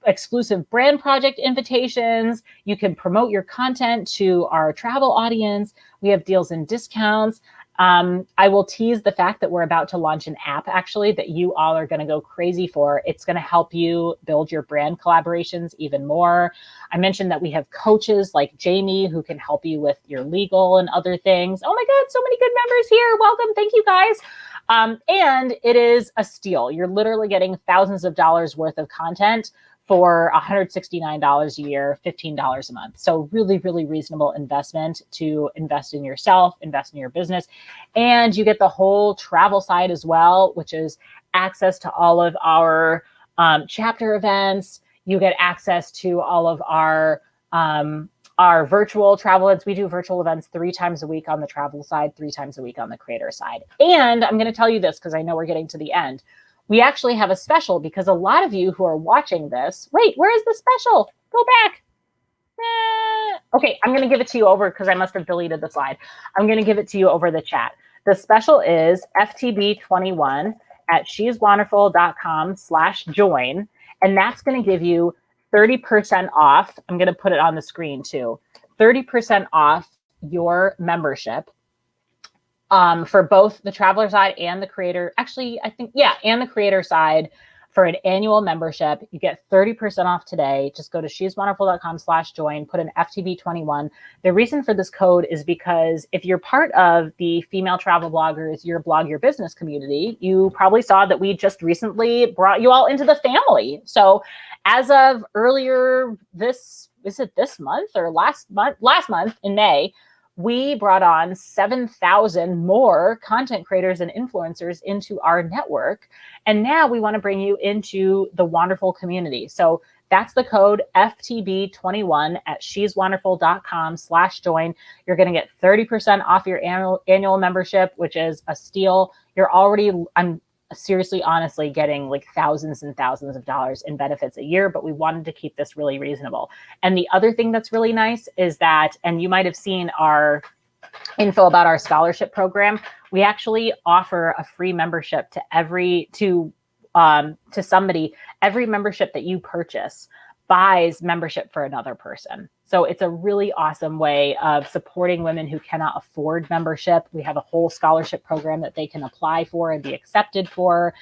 exclusive brand project invitations. You can promote your content to our travel audience. We have deals and discounts. I will tease the fact that we're about to launch an app, actually, that you all are going to go crazy for. It's going to help you build your brand collaborations even more. I mentioned that we have coaches like Jamie who can help you with your legal and other things. Oh my God, so many good members here. Welcome. Thank you, guys. And it is a steal. You're literally getting thousands of dollars worth of content for $169 a year, $15 a month. So really, really reasonable investment to invest in yourself, invest in your business. And you get the whole travel side as well, which is access to all of our chapter events. You get access to all of our virtual travel events. We do virtual events 3 times a week on the travel side, 3 times a week on the creator side. And I'm going to tell you this because I know we're getting to the end. We actually have a special because a lot of you who are watching this, wait, where is the special? Go back. Okay, I'm going to give it to you over because I must have deleted the slide. I'm going to give it to you over the chat. The special is FTB21 at sheswanderful.com/join. And that's going to give you 30% off. I'm going to put it on the screen too. 30% off your membership. For both the traveler side and the creator, actually, I think, yeah, and the creator side for an annual membership, you get 30% off today. Just go to sheswanderful.com/join, put in FTB21. The reason for this code is because if you're part of the female travel bloggers, your blog, your business community, you probably saw that we just recently brought you all into the family. So as of earlier this month or last month in May, we brought on 7,000 more content creators and influencers into our network. And now we want to bring you into the Wanderful community. So that's the code FTB21 at sheswanderful.com/join. You're going to get 30% off your annual membership, which is a steal. You're already, I'm seriously, honestly getting like thousands and thousands of dollars in benefits a year, but we wanted to keep this really reasonable. And the other thing that's really nice is that, and you might have seen our info about our scholarship program, we actually offer a free membership to somebody. Every membership that you purchase buys membership for another person. So it's a really awesome way of supporting women who cannot afford membership. We have a whole scholarship program that they can apply for and be accepted for.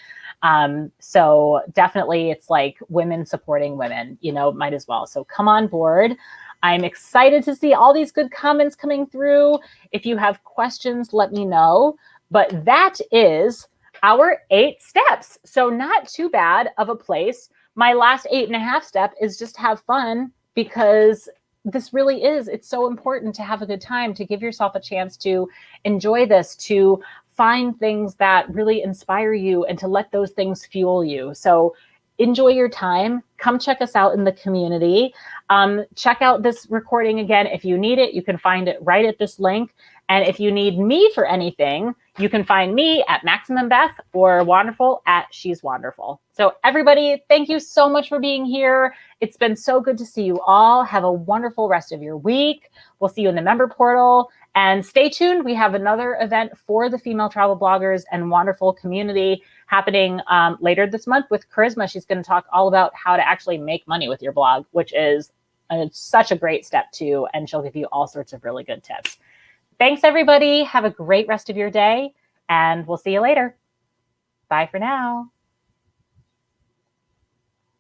So definitely it's like women supporting women, you know, might as well. So come on board. I'm excited to see all these good comments coming through. If you have questions, let me know. But that is our 8 steps. So not too bad of a place. My last 8.5 step is just have fun, because this really is, it's so important to have a good time, to give yourself a chance to enjoy this, to find things that really inspire you and to let those things fuel you. So enjoy your time. Come check us out in the community. Check out this recording again. If you need it, you can find it right at this link. And if you need me for anything, you can find me at Maximum Beth or Wanderful at She's Wanderful. So everybody, thank you so much for being here. It's been so good to see you all. Have a wonderful rest of your week. We'll see you in the member portal. And stay tuned. We have another event for the female travel bloggers and Wanderful community happening later this month with Charisma. She's going to talk all about how to actually make money with your blog, which is such a great step too. And she'll give you all sorts of really good tips. Thanks, everybody. Have a great rest of your day, and we'll see you later. Bye for now.